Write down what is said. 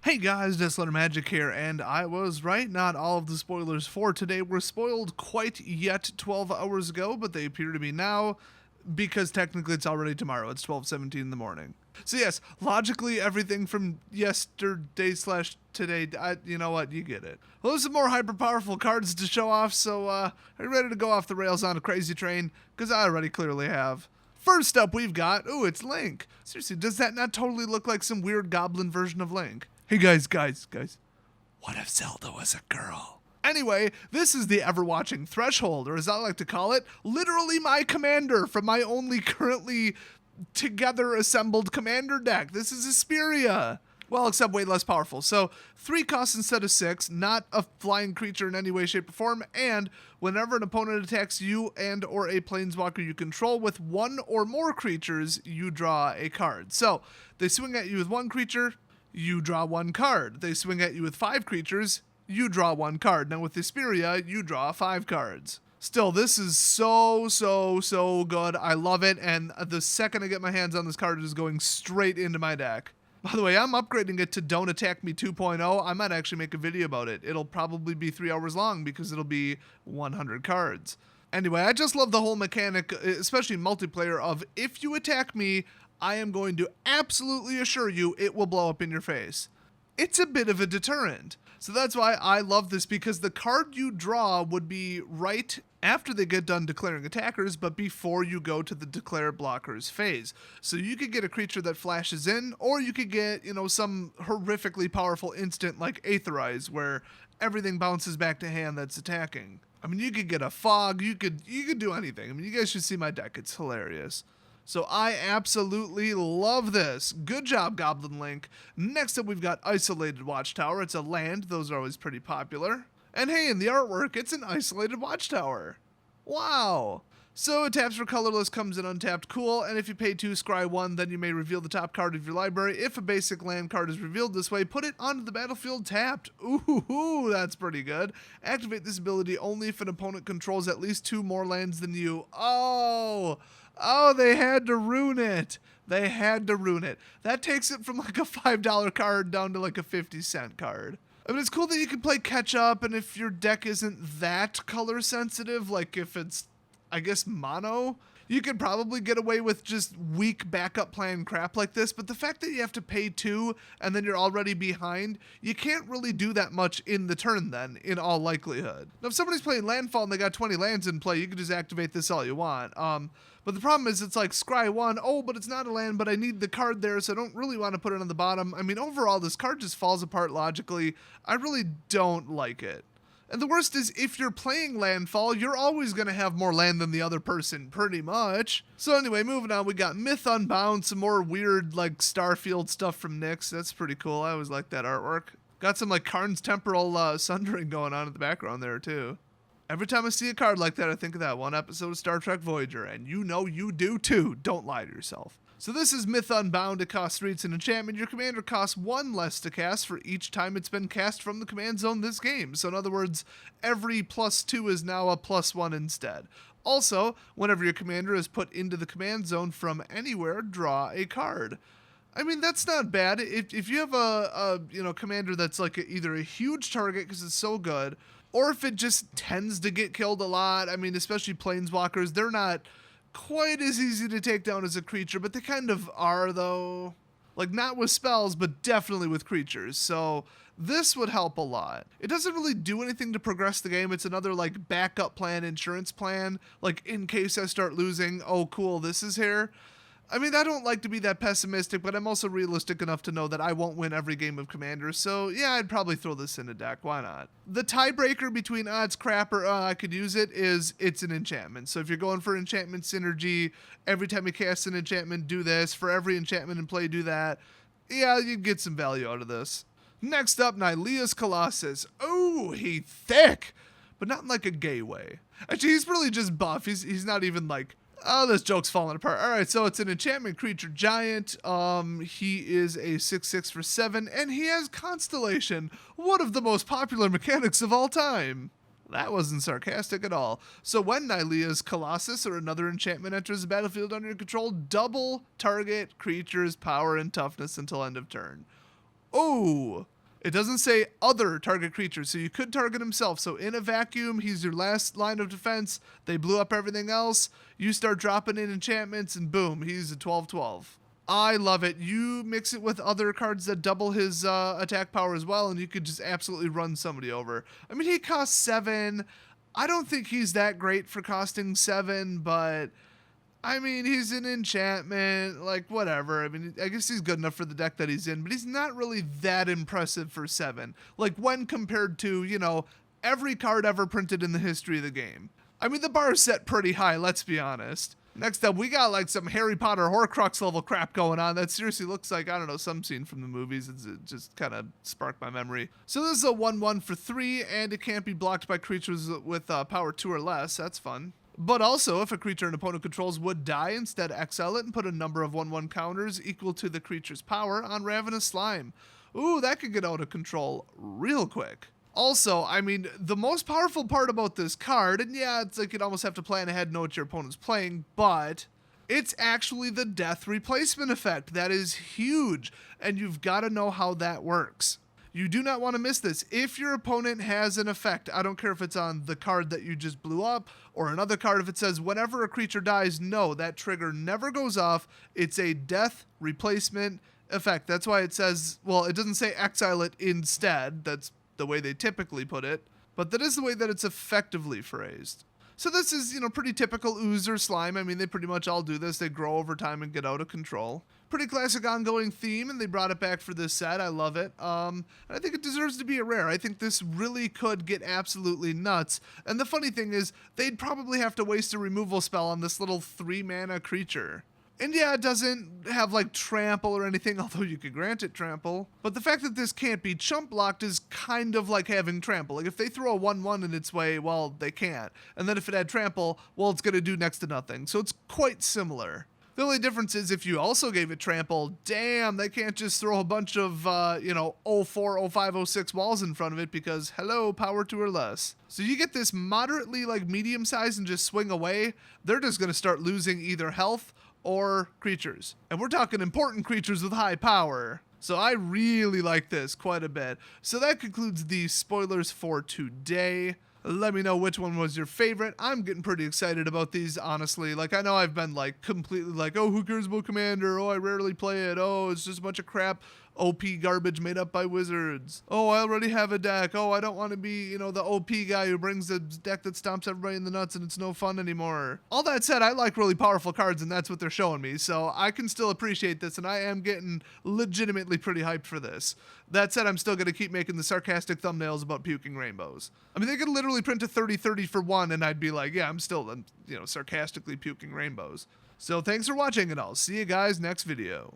Hey guys, Deslater Magic here, and I was right, not all of the spoilers for today were spoiled quite yet 12 hours ago, but they appear to be now, because technically it's already tomorrow, it's 12:17 in the morning. So yes, logically everything from yesterday slash today, you know what, you get it. Well, there's some more hyper powerful cards to show off, so are you ready to go off the rails on a crazy train? Because I already clearly have. First up we've got, it's Link. Seriously, does that not totally look like some weird goblin version of Link? Hey guys, what if Zelda was a girl? Anyway, this is the ever-watching Threshold, or as I like to call it, literally my commander from my only currently together assembled commander deck. This is Asperia. Well, except way less powerful. So 3 costs instead of 6, not a flying creature in any way, shape, or form, and whenever an opponent attacks you and or a planeswalker you control with 1 or more creatures, you draw a card. So they swing at you with 1 creature, you draw 1 card. They swing at you with 5 creatures, you draw 1 card. Now with Asperia, you draw 5 cards. Still, this is so good. I love it, and the second I get my hands on this card, it is going straight into my deck. By the way, I'm upgrading it to Don't Attack Me 2.0. I might actually make a video about it. It'll probably be 3 hours long because it'll be 100 cards. Anyway, I just love the whole mechanic, especially multiplayer, of if you attack me, I am going to absolutely assure you it will blow up in your face. It's a bit of a deterrent. So that's why I love this, because the card you draw would be right after they get done declaring attackers, but before you go to the declare blockers phase. So you could get a creature that flashes in, or you could get, some horrifically powerful instant like Aetherize, where everything bounces back to hand that's attacking. I mean, you could get a fog, you could do anything. I mean, you guys should see my deck, it's hilarious. So I absolutely love this. Good job, Goblin Link. Next up, we've got Isolated Watchtower. It's a land. Those are always pretty popular. And hey, in the artwork, it's an Isolated Watchtower. Wow. So it taps for colorless, comes in untapped, cool, and if you pay 2, scry 1, then you may reveal the top card of your library. If a basic land card is revealed this way, put it onto the battlefield tapped. Ooh, that's pretty good. Activate this ability only if an opponent controls at least 2 more lands than you. Oh, they had to ruin it. That takes it from like a $5 card down to like a 50-cent card. I mean, it's cool that you can play catch up, and if your deck isn't that color sensitive, like if it's, I guess, mono, you could probably get away with just weak backup plan crap like this, but the fact that you have to pay 2 and then you're already behind, you can't really do that much in the turn then, in all likelihood. Now, if somebody's playing Landfall and they got 20 lands in play, you can just activate this all you want. But the problem is it's like scry 1, but it's not a land, but I need the card there, so I don't really want to put it on the bottom. I mean, overall, this card just falls apart logically. I really don't like it. And the worst is, if you're playing Landfall, you're always going to have more land than the other person, pretty much. So anyway, moving on, we got Myth Unbound, some more weird, like, Starfield stuff from Nyx. That's pretty cool. I always like that artwork. Got some, like, Karn's Temporal Sundering going on in the background there, too. Every time I see a card like that, I think of that one episode of Star Trek Voyager, and you know you do, too. Don't lie to yourself. So this is Myth Unbound. It costs 3, it's an enchantment. Your commander costs 1 less to cast for each time it's been cast from the command zone this game. So in other words, every +2 is now a +1 instead. Also, whenever your commander is put into the command zone from anywhere, draw a card. I mean, that's not bad. If you have a commander that's like either a huge target because it's so good, or if it just tends to get killed a lot, I mean, especially planeswalkers, they're not quite as easy to take down as a creature, but they kind of are, though. Like, not with spells, but definitely with creatures. So this would help a lot. It doesn't really do anything to progress the game. It's another, like, backup plan, insurance plan. Like, in case I start losing, oh, cool, this is here. I mean, I don't like to be that pessimistic, but I'm also realistic enough to know that I won't win every game of Commander, so yeah, I'd probably throw this in a deck. Why not? The tiebreaker between it's crap or I could use it is it's an enchantment. So if you're going for enchantment synergy, every time you cast an enchantment, do this. For every enchantment in play, do that. Yeah, you'd get some value out of this. Next up, Nylea's Colossus. Oh, he's thick, but not in like a gay way. Actually, he's really just buff. He's not even like, oh, this joke's falling apart. All right, so it's an enchantment creature giant. He is a 6/6 for 7, and he has Constellation, one of the most popular mechanics of all time. That wasn't sarcastic at all. So when Nylea's Colossus or another enchantment enters the battlefield under your control, double target creature's power and toughness until end of turn. Oh, It doesn't say other target creatures, so you could target himself. So in a vacuum, he's your last line of defense. They blew up everything else. You start dropping in enchantments, and boom, he's a 12/12. I love it. You mix it with other cards that double his attack power as well, and you could just absolutely run somebody over. I mean, he costs 7. I don't think he's that great for costing 7, but I mean, he's an enchantment, like, whatever. I mean, I guess he's good enough for the deck that he's in, but he's not really that impressive for 7. Like, when compared to, you know, every card ever printed in the history of the game. I mean, the bar is set pretty high, let's be honest. Next up, we got, like, some Harry Potter Horcrux level crap going on that seriously looks like, I don't know, some scene from the movies. It just kind of sparked my memory. So this is a 1/1 for 3, and it can't be blocked by creatures with power 2 or less. That's fun. But also, if a creature an opponent controls would die, instead exile it and put a number of 1/1 counters equal to the creature's power on Ravenous Slime. Ooh, that could get out of control real quick. Also, I mean, the most powerful part about this card, and yeah, it's like you'd almost have to plan ahead, know what your opponent's playing, but it's actually the death replacement effect. That is huge, and you've got to know how that works. You do not want to miss this. If your opponent has an effect, I don't care if it's on the card that you just blew up or another card, if it says whenever a creature dies, no, that trigger never goes off. It's a death replacement effect. That's why it says, well, it doesn't say exile it instead. That's the way they typically put it, but that is the way that it's effectively phrased. So this is, you know, pretty typical ooze or slime. I mean, they pretty much all do this. They grow over time and get out of control. Pretty classic ongoing theme, and they brought it back for this set. I love it. And I think it deserves to be a rare. I think this really could get absolutely nuts. And the funny thing is, they'd probably have to waste a removal spell on this little 3-mana creature. And yeah, it doesn't have like trample or anything, although you could grant it trample. But the fact that this can't be chump blocked is kind of like having trample. Like if they throw a 1/1 in its way, well, they can't. And then if it had trample, well, it's going to do next to nothing. So it's quite similar. The only difference is if you also gave it trample, damn, they can't just throw a bunch of, 04, 05, 06 walls in front of it because, hello, power 2 or less. So you get this moderately like medium size and just swing away, they're just going to start losing either health or creatures. And we're talking important creatures with high power. So I really like this quite a bit. So that concludes the spoilers for today. Let me know which one was your favorite. I'm getting pretty excited about these, honestly. Like, I know I've been, like, completely like, oh, who cares about Commander? Oh, I rarely play it. Oh, it's just a bunch of crap. OP garbage made up by wizards. Oh, I already have a deck. Oh, I don't want to be, you know, the OP guy who brings the deck that stomps everybody in the nuts and it's no fun anymore. All that said, I like really powerful cards and that's what they're showing me. So I can still appreciate this and I am getting legitimately pretty hyped for this. That said, I'm still going to keep making the sarcastic thumbnails about puking rainbows. I mean, they could literally print a 30/30 for one and I'd be like, yeah, I'm still, sarcastically puking rainbows. So thanks for watching and I'll see you guys next video.